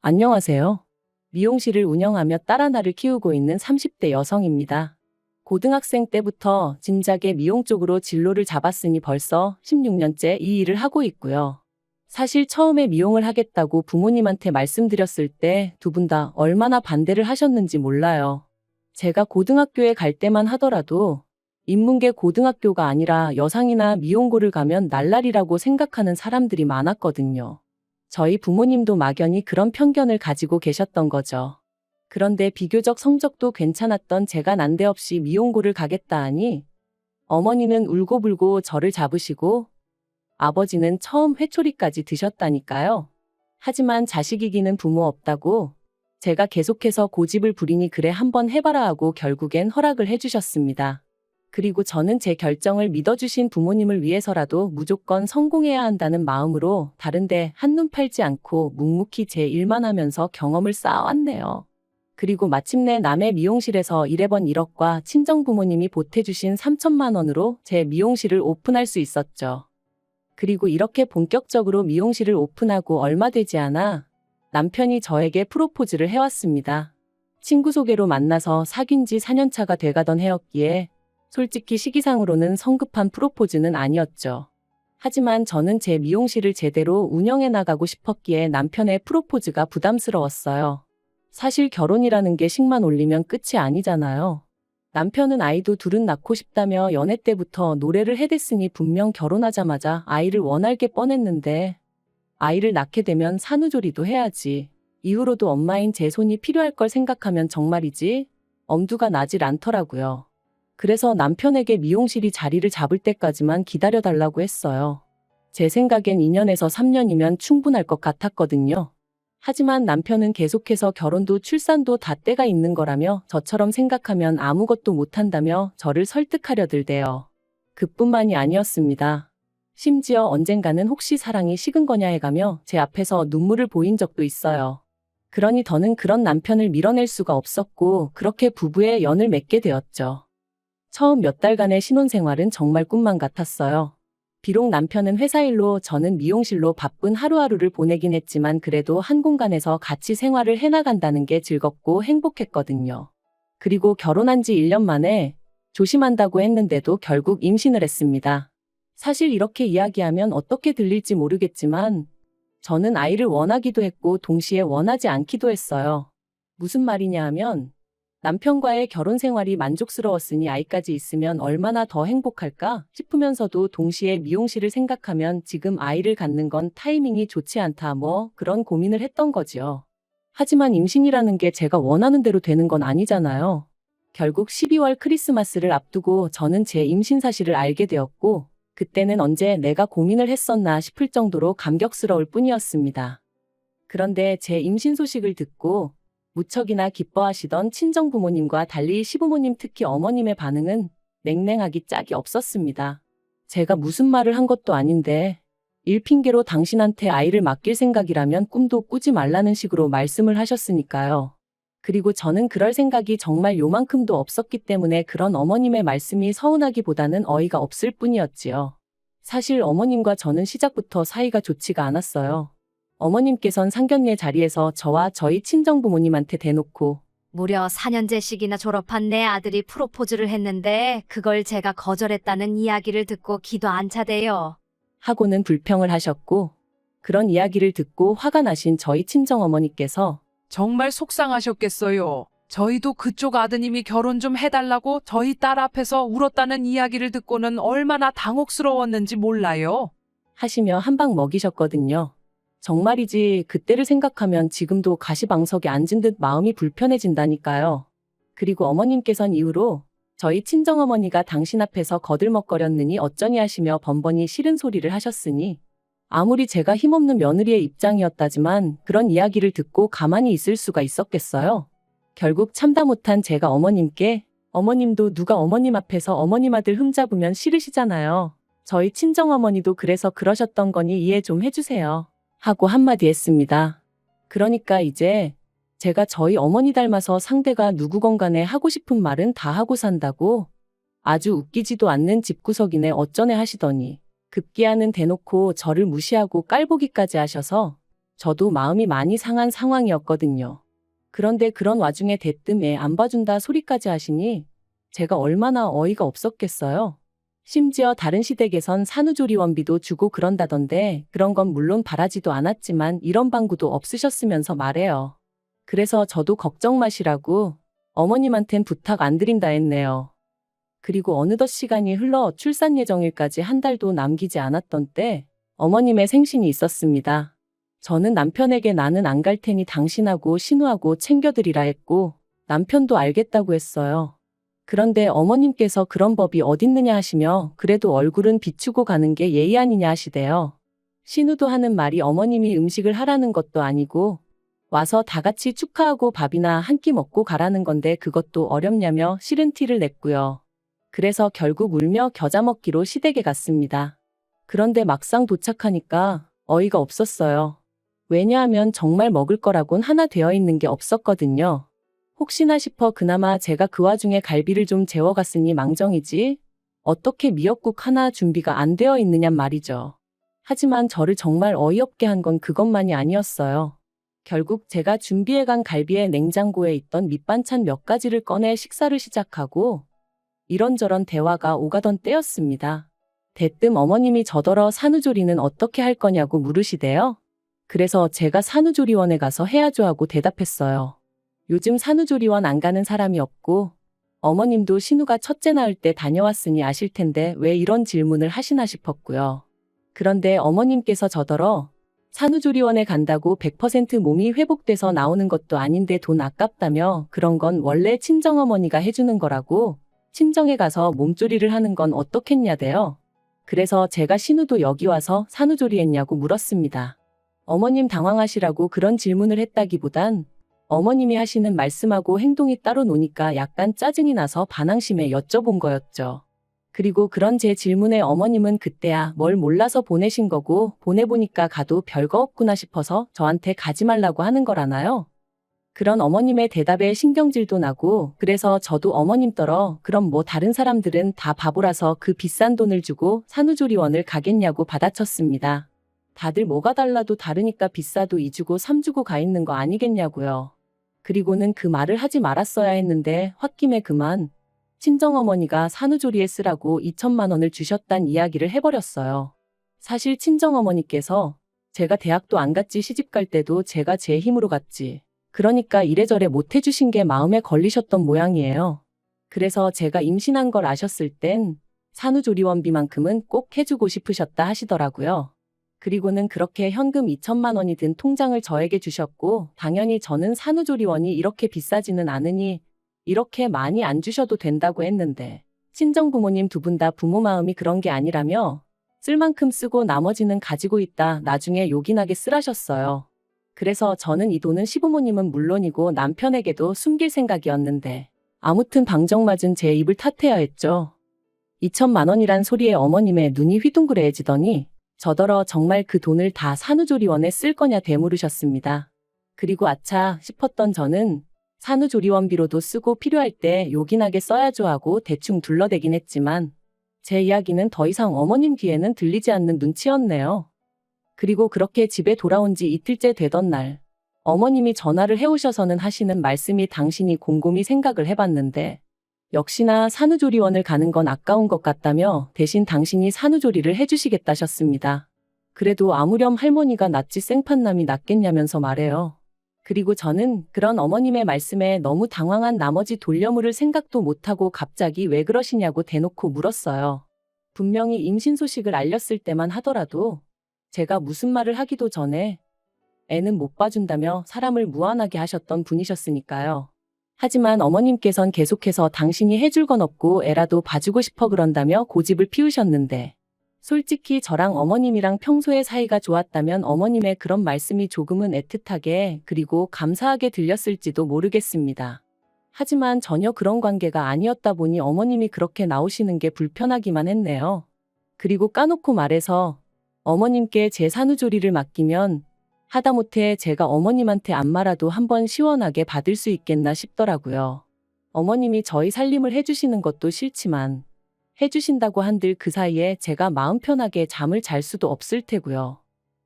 안녕하세요. 미용실을 운영하며 딸 하나를 키우고 있는 30대 여성입니다. 고등학생 때부터 진작에 미용 쪽으로 진로를 잡았으니 벌써 16년째 이 일을 하고 있고요. 사실 처음에 미용을 하겠다고 부모님한테 말씀드렸을 때 두 분 다 얼마나 반대를 하셨는지 몰라요. 제가 고등학교에 갈 때만 하더라도 인문계 고등학교가 아니라 여상이나 미용고를 가면 날라리라고 생각하는 사람들이 많았거든요. 저희 부모님도 막연히 그런 편견을 가지고 계셨던 거죠. 그런데 비교적 성적도 괜찮았던 제가 난데없이 미용고를 가겠다 하니 어머니는 울고불고 저를 잡으시고 아버지는 처음 회초리까지 드셨다니까요. 하지만 자식 이기는 부모 없다고 제가 계속해서 고집을 부리니 그래 한번 해봐라 하고 결국엔 허락을 해주셨습니다. 그리고 저는 제 결정을 믿어주신 부모님을 위해서라도 무조건 성공해야 한다는 마음으로 다른데 한눈 팔지 않고 묵묵히 제 일만 하면서 경험을 쌓아왔네요. 그리고 마침내 남의 미용실에서 1회번 1억과 친정 부모님이 보태주신 3천만 원으로 제 미용실을 오픈할 수 있었죠. 그리고 이렇게 본격적으로 미용실을 오픈하고 얼마 되지 않아 남편이 저에게 프로포즈를 해왔습니다. 친구 소개로 만나서 사귄 지 4년차가 돼가던 해였기에 솔직히 시기상으로는 성급한 프로포즈는 아니었죠. 하지만 저는 제 미용실을 제대로 운영해 나가고 싶었기에 남편의 프로포즈가 부담스러웠어요. 사실 결혼이라는 게 식만 올리면 끝이 아니잖아요. 남편은 아이도 둘은 낳고 싶다며 연애 때부터 노래를 해댔으니 분명 결혼하자마자 아이를 원할 게 뻔했는데 아이를 낳게 되면 산후조리도 해야지. 이후로도 엄마인 제 손이 필요할 걸 생각하면 정말이지 엄두가 나질 않더라고요. 그래서 남편에게 미용실이 자리를 잡을 때까지만 기다려달라고 했어요. 제 생각엔 2년에서 3년이면 충분할 것 같았거든요. 하지만 남편은 계속해서 결혼도 출산도 다 때가 있는 거라며 저처럼 생각하면 아무것도 못한다며 저를 설득하려 들대요. 그뿐만이 아니었습니다. 심지어 언젠가는 혹시 사랑이 식은 거냐 해가며 제 앞에서 눈물을 보인 적도 있어요. 그러니 더는 그런 남편을 밀어낼 수가 없었고 그렇게 부부의 연을 맺게 되었죠. 처음 몇 달간의 신혼생활은 정말 꿈만 같았어요. 비록 남편은 회사 일로 저는 미용실로 바쁜 하루하루를 보내긴 했지만 그래도 한 공간에서 같이 생활을 해나간다는 게 즐겁고 행복했거든요. 그리고 결혼한 지 1년 만에 조심한다고 했는데도 결국 임신을 했습니다. 사실 이렇게 이야기하면 어떻게 들릴지 모르겠지만 저는 아이를 원하기도 했고 동시에 원하지 않기도 했어요. 무슨 말이냐 하면 남편과의 결혼 생활이 만족스러웠으니 아이까지 있으면 얼마나 더 행복할까 싶으면서도 동시에 미용실을 생각하면 지금 아이를 갖는 건 타이밍이 좋지 않다 그런 고민을 했던 거지요. 하지만 임신이라는 게 제가 원하는 대로 되는 건 아니잖아요. 결국 12월 크리스마스를 앞두고 저는 제 임신 사실을 알게 되었고 그때는 언제 내가 고민을 했었나 싶을 정도로 감격스러울 뿐이었습니다. 그런데 제 임신 소식을 듣고 무척이나 기뻐하시던 친정 부모님과 달리 시부모님 특히 어머님의 반응은 냉랭하기 짝이 없었습니다. 제가 무슨 말을 한 것도 아닌데 일 핑계로 당신한테 아이를 맡길 생각이라면 꿈도 꾸지 말라는 식으로 말씀을 하셨으니까요. 그리고 저는 그럴 생각이 정말 요만큼도 없었기 때문에 그런 어머님의 말씀이 서운하기보다는 어이가 없을 뿐이었지요. 사실 어머님과 저는 시작부터 사이가 좋지가 않았어요. 어머님께선 상견례 자리에서 저와 저희 친정부모님한테 대놓고 무려 4년제씩이나 졸업한 내 아들이 프로포즈를 했는데 그걸 제가 거절했다는 이야기를 듣고 기도 안 차대요. 하고는 불평을 하셨고 그런 이야기를 듣고 화가 나신 저희 친정어머니께서 정말 속상하셨겠어요. 저희도 그쪽 아드님이 결혼 좀 해달라고 저희 딸 앞에서 울었다는 이야기를 듣고는 얼마나 당혹스러웠는지 몰라요. 하시며 한 방 먹이셨거든요. 정말이지 그때를 생각하면 지금도 가시방석에 앉은 듯 마음이 불편해진다니까요. 그리고 어머님께선 이후로 저희 친정어머니가 당신 앞에서 거들먹거렸느니 어쩌니 하시며 번번이 싫은 소리를 하셨으니 아무리 제가 힘없는 며느리의 입장이었다지만 그런 이야기를 듣고 가만히 있을 수가 있었겠어요. 결국 참다 못한 제가 어머님께 어머님도 누가 어머님 앞에서 어머님 아들 흠잡으면 싫으시잖아요. 저희 친정어머니도 그래서 그러셨던 거니 이해 좀 해주세요. 하고 한마디 했습니다. 그러니까 이제 제가 저희 어머니 닮아서 상대가 누구건 간에 하고 싶은 말은 다 하고 산다고 아주 웃기지도 않는 집구석이네 어쩌네 하시더니 급기야는 대놓고 저를 무시하고 깔보기까지 하셔서 저도 마음이 많이 상한 상황이었거든요. 그런데 그런 와중에 대뜸 애 안 봐준다 소리까지 하시니 제가 얼마나 어이가 없었겠어요. 심지어 다른 시댁에선 산후조리원비도 주고 그런다던데 그런 건 물론 바라지도 않았지만 이런 방구도 없으셨으면서 말해요. 그래서 저도 걱정 마시라고 어머님한텐 부탁 안 드린다 했네요. 그리고 어느덧 시간이 흘러 출산 예정일까지 한 달도 남기지 않았던 때 어머님의 생신이 있었습니다. 저는 남편에게 나는 안 갈 테니 당신하고 신우하고 챙겨드리라 했고 남편도 알겠다고 했어요. 그런데 어머님께서 그런 법이 어딨느냐 하시며 그래도 얼굴은 비추고 가는 게 예의 아니냐 하시대요. 신우도 하는 말이 어머님이 음식을 하라는 것도 아니고 와서 다 같이 축하하고 밥이나 한 끼 먹고 가라는 건데 그것도 어렵냐며 싫은 티를 냈고요. 그래서 결국 울며 겨자 먹기로 시댁에 갔습니다. 그런데 막상 도착하니까 어이가 없었어요. 왜냐하면 정말 먹을 거라곤 하나 되어 있는 게 없었거든요. 혹시나 싶어 그나마 제가 그 와중에 갈비를 좀 재워갔으니 망정이지 어떻게 미역국 하나 준비가 안 되어 있느냔 말이죠. 하지만 저를 정말 어이없게 한 건 그것만이 아니었어요. 결국 제가 준비해간 갈비에 냉장고에 있던 밑반찬 몇 가지를 꺼내 식사를 시작하고 이런저런 대화가 오가던 때였습니다. 대뜸 어머님이 저더러 산후조리는 어떻게 할 거냐고 물으시대요. 그래서 제가 산후조리원에 가서 해야죠 하고 대답했어요. 요즘 산후조리원 안 가는 사람이 없고 어머님도 신우가 첫째 낳을 때 다녀왔으니 아실 텐데 왜 이런 질문을 하시나 싶었고요. 그런데 어머님께서 저더러 산후조리원에 간다고 100% 몸이 회복돼서 나오는 것도 아닌데 돈 아깝다며 그런 건 원래 친정어머니가 해주는 거라고 친정에 가서 몸조리를 하는 건 어떻겠냐대요. 그래서 제가 신우도 여기 와서 산후조리 했냐고 물었습니다. 어머님 당황하시라고 그런 질문을 했다기보단 어머님이 하시는 말씀하고 행동이 따로 노니까 약간 짜증이 나서 반항심에 여쭤본 거였죠. 그리고 그런 제 질문에 어머님은 그때야 뭘 몰라서 보내신 거고 보내보니까 가도 별거 없구나 싶어서 저한테 가지 말라고 하는 거라나요? 그런 어머님의 대답에 신경질도 나고 그래서 저도 어머님 떨어 그럼 뭐 다른 사람들은 다 바보라서 그 비싼 돈을 주고 산후조리원을 가겠냐고 받아쳤습니다. 다들 뭐가 달라도 다르니까 비싸도 2주고 3주고 가 있는 거 아니겠냐고요. 그리고는 그 말을 하지 말았어야 했는데 홧김에 그만 친정어머니가 산후조리에 쓰라고 2천만 원을 주셨단 이야기를 해버렸어요. 사실 친정어머니께서 제가 대학도 안 갔지 시집 갈 때도 제가 제 힘으로 갔지. 그러니까 이래저래 못 해주신 게 마음에 걸리셨던 모양이에요. 그래서 제가 임신한 걸 아셨을 땐 산후조리원비만큼은 꼭 해주고 싶으셨다 하시더라고요. 그리고는 그렇게 현금 2천만 원이 든 통장을 저에게 주셨고 당연히 저는 산후조리원이 이렇게 비싸지는 않으니 이렇게 많이 안 주셔도 된다고 했는데 친정부모님 두 분 다 부모 마음이 그런 게 아니라며 쓸 만큼 쓰고 나머지는 가지고 있다 나중에 요긴하게 쓰라셨어요. 그래서 저는 이 돈은 시부모님은 물론이고 남편에게도 숨길 생각이었는데 아무튼 방정맞은 제 입을 탓해야 했죠. 2천만 원이란 소리에 어머님의 눈이 휘둥그레해지더니 저더러 정말 그 돈을 다 산후조리원에 쓸 거냐 되물으셨습니다. 그리고 아차 싶었던 저는 산후조리원비로도 쓰고 필요할 때 요긴하게 써야죠 하고 대충 둘러대긴 했지만 제 이야기는 더 이상 어머님 귀에는 들리지 않는 눈치였네요. 그리고 그렇게 집에 돌아온 지 이틀째 되던 날 어머님이 전화를 해오셔서는 하시는 말씀이 당신이 곰곰이 생각을 해봤는데 역시나 산후조리원을 가는 건 아까운 것 같다며 대신 당신이 산후조리를 해주시겠다셨습니다. 그래도 아무렴 할머니가 낫지 생판남이 낫겠냐면서 말해요. 그리고 저는 그런 어머님의 말씀에 너무 당황한 나머지 돌려물을 생각도 못하고 갑자기 왜 그러시냐고 대놓고 물었어요. 분명히 임신 소식을 알렸을 때만 하더라도 제가 무슨 말을 하기도 전에 애는 못 봐준다며 사람을 무안하게 하셨던 분이셨으니까요. 하지만 어머님께선 계속해서 당신이 해줄 건 없고 애라도 봐주고 싶어 그런다며 고집을 피우셨는데 솔직히 저랑 어머님이랑 평소에 사이가 좋았다면 어머님의 그런 말씀이 조금은 애틋하게 그리고 감사하게 들렸을지도 모르겠습니다. 하지만 전혀 그런 관계가 아니었다 보니 어머님이 그렇게 나오시는 게 불편하기만 했네요. 그리고 까놓고 말해서 어머님께 제 산후조리를 맡기면 하다못해 제가 어머님한테 안 말아도 한번 시원하게 받을 수 있겠나 싶더라고요. 어머님이 저희 살림을 해주시는 것도 싫지만 해주신다고 한들 그 사이에 제가 마음 편하게 잠을 잘 수도 없을 테고요.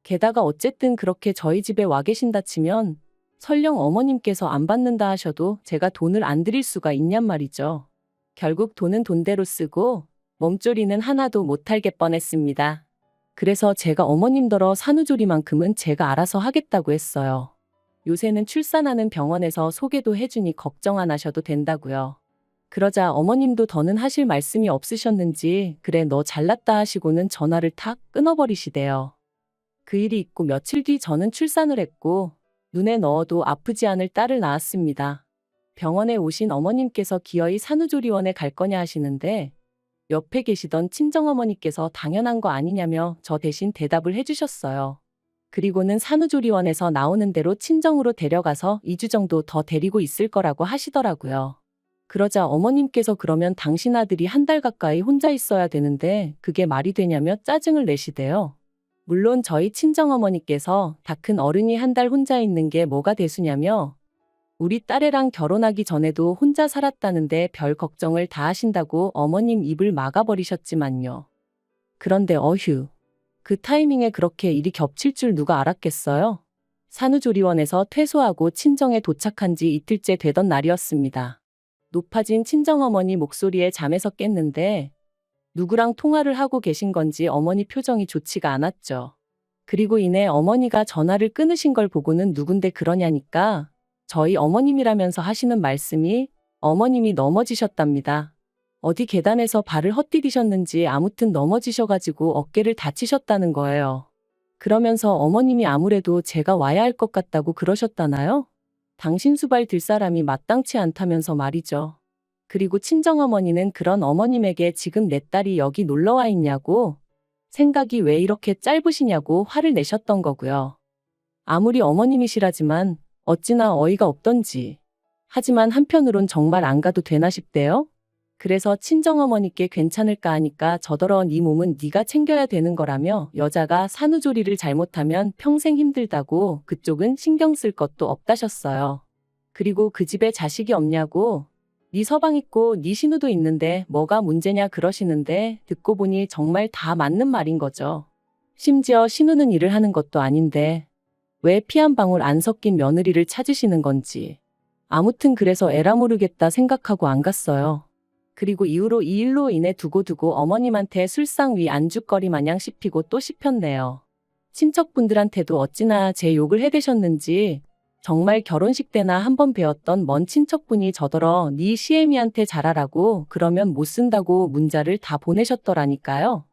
게다가 어쨌든 그렇게 저희 집에 와 계신다 치면 설령 어머님께서 안 받는다 하셔도 제가 돈을 안 드릴 수가 있냔 말이죠. 결국 돈은 돈대로 쓰고 몸조리는 하나도 못할 게 뻔했습니다. 그래서 제가 어머님더러 산후조리만큼은 제가 알아서 하겠다고 했어요. 요새는 출산하는 병원에서 소개도 해주니 걱정 안 하셔도 된다고요. 그러자 어머님도 더는 하실 말씀이 없으셨는지 그래 너 잘났다 하시고는 전화를 탁 끊어버리시대요. 그 일이 있고 며칠 뒤 저는 출산을 했고 눈에 넣어도 아프지 않을 딸을 낳았습니다. 병원에 오신 어머님께서 기어이 산후조리원에 갈 거냐 하시는데 옆에 계시던 친정어머니께서 당연한 거 아니냐며 저 대신 대답을 해주셨어요. 그리고는 산후조리원에서 나오는 대로 친정으로 데려가서 2주 정도 더 데리고 있을 거라고 하시더라고요. 그러자 어머님께서 그러면 당신 아들이 한 달 가까이 혼자 있어야 되는데 그게 말이 되냐며 짜증을 내시대요. 물론 저희 친정어머니께서 다 큰 어른이 한 달 혼자 있는 게 뭐가 대수냐며 우리 딸애랑 결혼하기 전에도 혼자 살았다는데 별 걱정을 다 하신다고 어머님 입을 막아버리셨지만요. 그런데 어휴, 그 타이밍에 그렇게 일이 겹칠 줄 누가 알았겠어요? 산후조리원에서 퇴소하고 친정에 도착한 지 이틀째 되던 날이었습니다. 높아진 친정어머니 목소리에 잠에서 깼는데 누구랑 통화를 하고 계신 건지 어머니 표정이 좋지가 않았죠. 그리고 이내 어머니가 전화를 끊으신 걸 보고는 누군데 그러냐니까 저희 어머님이라면서 하시는 말씀이 어머님이 넘어지셨답니다. 어디 계단에서 발을 헛디디셨는지 아무튼 넘어지셔가지고 어깨를 다치셨다는 거예요. 그러면서 어머님이 아무래도 제가 와야 할 것 같다고 그러셨다나요? 당신 수발 들 사람이 마땅치 않다면서 말이죠. 그리고 친정어머니는 그런 어머님에게 지금 내 딸이 여기 놀러와 있냐고 생각이 왜 이렇게 짧으시냐고 화를 내셨던 거고요. 아무리 어머님이시라지만 어찌나 어이가 없던지. 하지만 한편으론 정말 안 가도 되나 싶대요. 그래서 친정어머니께 괜찮을까 하니까 저더러 네 몸은 네가 챙겨야 되는 거라며 여자가 산후조리를 잘못하면 평생 힘들다고 그쪽은 신경 쓸 것도 없다셨어요. 그리고 그 집에 자식이 없냐고 네 서방 있고 네 신우도 있는데 뭐가 문제냐 그러시는데 듣고 보니 정말 다 맞는 말인 거죠. 심지어 신우는 일을 하는 것도 아닌데 왜 피 한 방울 안 섞인 며느리를 찾으시는 건지. 아무튼 그래서 에라 모르겠다 생각하고 안 갔어요. 그리고 이후로 이 일로 인해 두고두고 어머님한테 술상 위 안주거리 마냥 씹히고 또 씹혔네요. 친척분들한테도 어찌나 제 욕을 해대셨는지 정말 결혼식 때나 한번 뵈었던 먼 친척분이 저더러 네 시애미한테 잘하라고 그러면 못 쓴다고 문자를 다 보내셨더라니까요.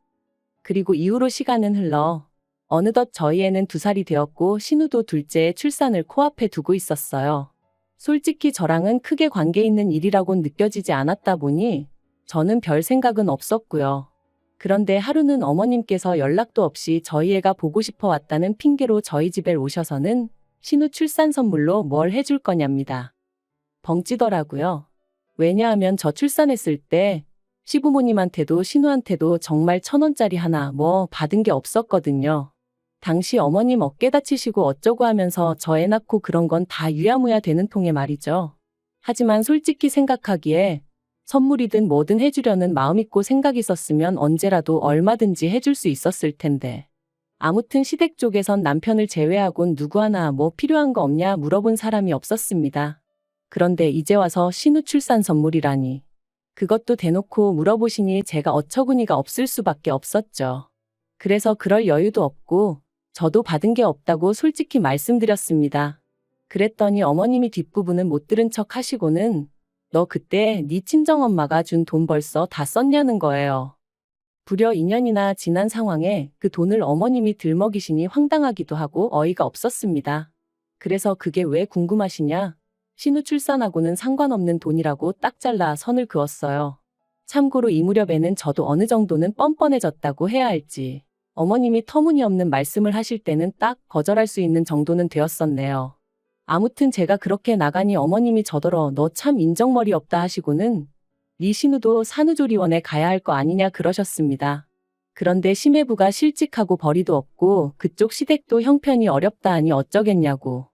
그리고 이후로 시간은 흘러 어느덧 저희 애는 2살이 되었고 신우도 둘째의 출산을 코앞에 두고 있었어요. 솔직히 저랑은 크게 관계 있는 일이라곤 느껴지지 않았다 보니 저는 별 생각은 없었고요. 그런데 하루는 어머님께서 연락도 없이 저희 애가 보고 싶어 왔다는 핑계로 저희 집에 오셔서는 신우 출산 선물로 뭘 해줄 거냐입니다. 벙찌더라고요. 왜냐하면 저 출산했을 때 시부모님한테도 신우한테도 정말 1,000원짜리 하나 뭐 받은 게 없었거든요. 당시 어머님 어깨 다치시고 어쩌고 하면서 저 애 낳고 그런 건 다 유야무야 되는 통에 말이죠. 하지만 솔직히 생각하기에 선물이든 뭐든 해주려는 마음 있고 생각 있었으면 언제라도 얼마든지 해줄 수 있었을 텐데. 아무튼 시댁 쪽에선 남편을 제외하곤 누구 하나 뭐 필요한 거 없냐 물어본 사람이 없었습니다. 그런데 이제 와서 신우 출산 선물이라니. 그것도 대놓고 물어보시니 제가 어처구니가 없을 수밖에 없었죠. 그래서 그럴 여유도 없고 저도 받은 게 없다고 솔직히 말씀드렸습니다. 그랬더니 어머님이 뒷부분은 못 들은 척 하시고는 너 그때 네 친정엄마가 준 돈 벌써 다 썼냐는 거예요. 불여 2년이나 지난 상황에 그 돈을 어머님이 들먹이시니 황당하기도 하고 어이가 없었습니다. 그래서 그게 왜 궁금하시냐? 신우 출산하고는 상관없는 돈이라고 딱 잘라 선을 그었어요. 참고로 이 무렵에는 저도 어느 정도는 뻔뻔해졌다고 해야 할지 어머님이 터무니없는 말씀을 하실 때는 딱 거절할 수 있는 정도는 되었었네요. 아무튼 제가 그렇게 나가니 어머님이 저더러 너 참 인정머리 없다 하시고는 네 신우도 산후조리원에 가야 할 거 아니냐 그러셨습니다. 그런데 심해부가 실직하고 벌이도 없고 그쪽 시댁도 형편이 어렵다 하니 어쩌겠냐고.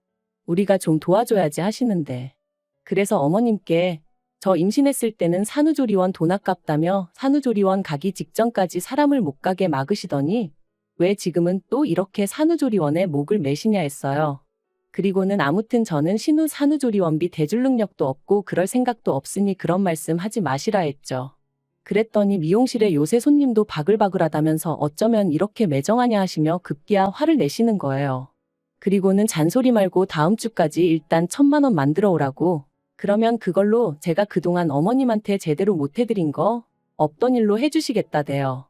우리가 좀 도와줘야지 하시는데. 그래서 어머님께 저 임신했을 때는 산후조리원 돈 아깝다며 산후조리원 가기 직전까지 사람을 못 가게 막으시더니 왜 지금은 또 이렇게 산후조리원에 목을 매시냐 했어요. 그리고는 아무튼 저는 신우 산후조리원비 대줄 능력도 없고 그럴 생각도 없으니 그런 말씀 하지 마시라 했죠. 그랬더니 미용실에 요새 손님도 바글바글하다면서 어쩌면 이렇게 매정하냐 하시며 급기야 화를 내시는 거예요. 그리고는 잔소리 말고 다음 주까지 일단 1,000만 원 만들어 오라고. 그러면 그걸로 제가 그동안 어머님한테 제대로 못 해드린 거 없던 일로 해주시겠다대요.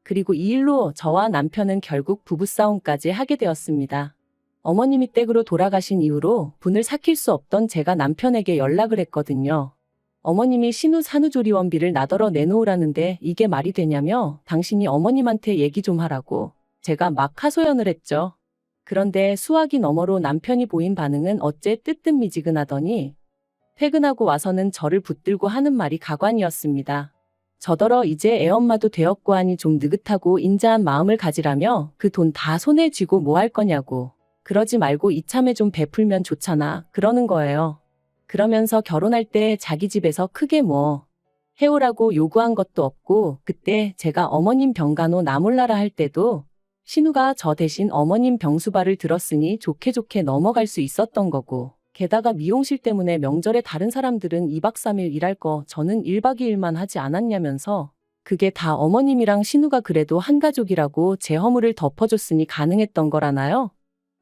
그리고 이 일로 저와 남편은 결국 부부싸움까지 하게 되었습니다. 어머님이 댁으로 돌아가신 이후로 분을 삭힐 수 없던 제가 남편에게 연락을 했거든요. 어머님이 신우 산후조리원비를 나더러 내놓으라는데 이게 말이 되냐며 당신이 어머님한테 얘기 좀 하라고 제가 막 하소연을 했죠. 그런데 수화기 너머로 남편이 보인 반응은 어째 뜨뜻미지근하더니 퇴근하고 와서는 저를 붙들고 하는 말이 가관이었습니다. 저더러 이제 애엄마도 되었고 하니 좀 느긋하고 인자한 마음을 가지라며 그 돈 다 손에 쥐고 뭐 할 거냐고. 그러지 말고 이참에 좀 베풀면 좋잖아. 그러는 거예요. 그러면서 결혼할 때 자기 집에서 크게 뭐 해오라고 요구한 것도 없고 그때 제가 어머님 병간호 나몰라라 할 때도 신우가 저 대신 어머님 병수발을 들었으니 좋게 좋게 넘어갈 수 있었던 거고 게다가 미용실 때문에 명절에 다른 사람들은 2박 3일 일할 거 저는 1박 2일만 하지 않았냐면서 그게 다 어머님이랑 신우가 그래도 한 가족이라고 제 허물을 덮어줬으니 가능했던 거라나요?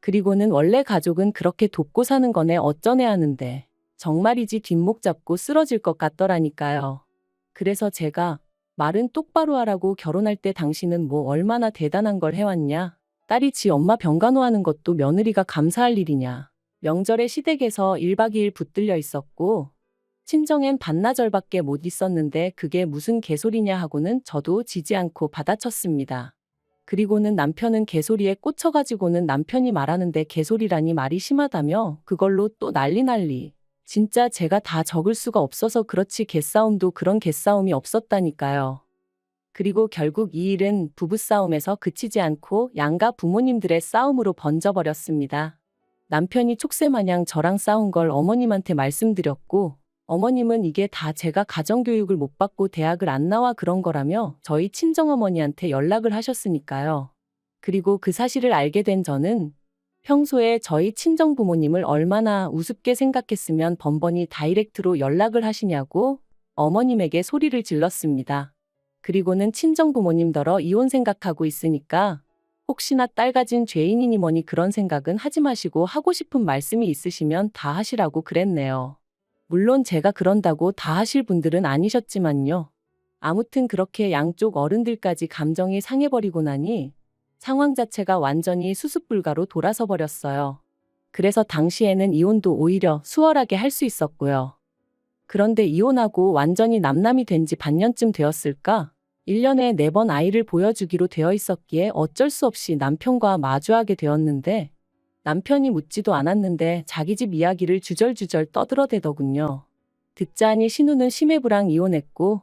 그리고는 원래 가족은 그렇게 돕고 사는 거네 어쩌네 하는데 정말이지 뒷목 잡고 쓰러질 것 같더라니까요. 그래서 제가 말은 똑바로 하라고 결혼할 때 당신은 뭐 얼마나 대단한 걸 해왔냐. 딸이 지 엄마 병간호하는 것도 며느리가 감사할 일이냐. 명절에 시댁에서 1박 2일 붙들려 있었고 친정엔 반나절밖에 못 있었는데 그게 무슨 개소리냐 하고는 저도 지지 않고 받아쳤습니다. 그리고는 남편은 개소리에 꽂혀가지고는 남편이 말하는데 개소리라니 말이 심하다며 그걸로 또 난리. 진짜 제가 다 적을 수가 없어서 그렇지 개싸움도 그런 개싸움이 없었다니까요. 그리고 결국 이 일은 부부싸움에서 그치지 않고 양가 부모님들의 싸움으로 번져버렸습니다. 남편이 촉새마냥 저랑 싸운 걸 어머님한테 말씀드렸고 어머님은 이게 다 제가 가정교육을 못 받고 대학을 안 나와 그런 거라며 저희 친정어머니한테 연락을 하셨으니까요. 그리고 그 사실을 알게 된 저는 평소에 저희 친정부모님을 얼마나 우습게 생각했으면 번번이 다이렉트로 연락을 하시냐고 어머님에게 소리를 질렀습니다. 그리고는 친정부모님더러 이혼 생각하고 있으니까 혹시나 딸 가진 죄인이니 뭐니 그런 생각은 하지 마시고 하고 싶은 말씀이 있으시면 다 하시라고 그랬네요. 물론 제가 그런다고 다 하실 분들은 아니셨지만요. 아무튼 그렇게 양쪽 어른들까지 감정이 상해버리고 나니 상황 자체가 완전히 수습불가로 돌아서 버렸어요. 그래서 당시에는 이혼도 오히려 수월하게 할 수 있었고요. 그런데 이혼하고 완전히 남남이 된 지 반년쯤 되었을까? 1년에 4번 아이를 보여주기로 되어 있었기에 어쩔 수 없이 남편과 마주하게 되었는데 남편이 묻지도 않았는데 자기 집 이야기를 주절주절 떠들어대더군요. 듣자하니 신우는 심해부랑 이혼했고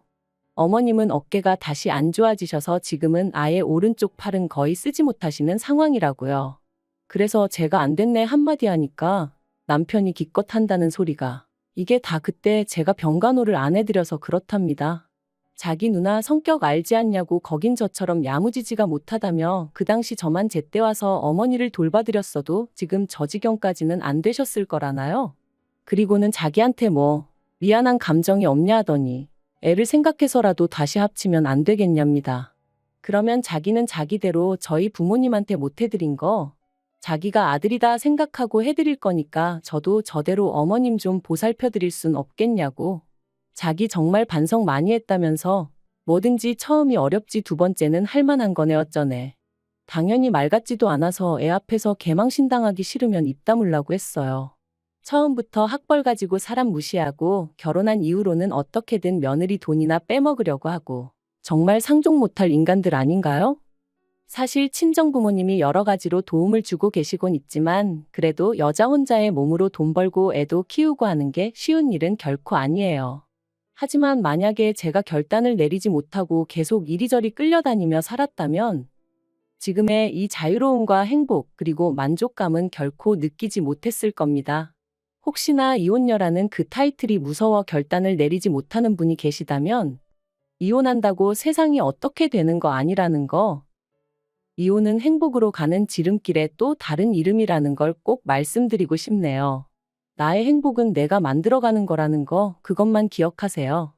어머님은 어깨가 다시 안 좋아지셔서 지금은 아예 오른쪽 팔은 거의 쓰지 못하시는 상황이라고요. 그래서 제가 안 됐네 한마디 하니까 남편이 기껏 한다는 소리가 이게 다 그때 제가 병간호를 안 해드려서 그렇답니다. 자기 누나 성격 알지 않냐고 거긴 저처럼 야무지지가 못하다며 그 당시 저만 제때 와서 어머니를 돌봐드렸어도 지금 저 지경까지는 안 되셨을 거라나요? 그리고는 자기한테 뭐 미안한 감정이 없냐 하더니 애를 생각해서라도 다시 합치면 안 되겠냐입니다. 그러면 자기는 자기대로 저희 부모님한테 못 해드린 거 자기가 아들이다 생각하고 해드릴 거니까 저도 저대로 어머님 좀 보살펴드릴 순 없겠냐고. 자기 정말 반성 많이 했다면서 뭐든지 처음이 어렵지 두 번째는 할 만한 거네 어쩌네. 당연히 말 같지도 않아서 애 앞에서 개망신당하기 싫으면 입 다물라고 했어요. 처음부터 학벌 가지고 사람 무시하고 결혼한 이후로는 어떻게든 며느리 돈이나 빼먹으려고 하고 정말 상종 못할 인간들 아닌가요? 사실 친정부모님이 여러 가지로 도움을 주고 계시곤 있지만 그래도 여자 혼자의 몸으로 돈 벌고 애도 키우고 하는 게 쉬운 일은 결코 아니에요. 하지만 만약에 제가 결단을 내리지 못하고 계속 이리저리 끌려다니며 살았다면 지금의 이 자유로움과 행복 그리고 만족감은 결코 느끼지 못했을 겁니다. 혹시나 이혼녀라는 그 타이틀이 무서워 결단을 내리지 못하는 분이 계시다면 이혼한다고 세상이 어떻게 되는 거 아니라는 거 이혼은 행복으로 가는 지름길의 또 다른 이름이라는 걸 꼭 말씀드리고 싶네요. 나의 행복은 내가 만들어가는 거라는 거, 그것만 기억하세요.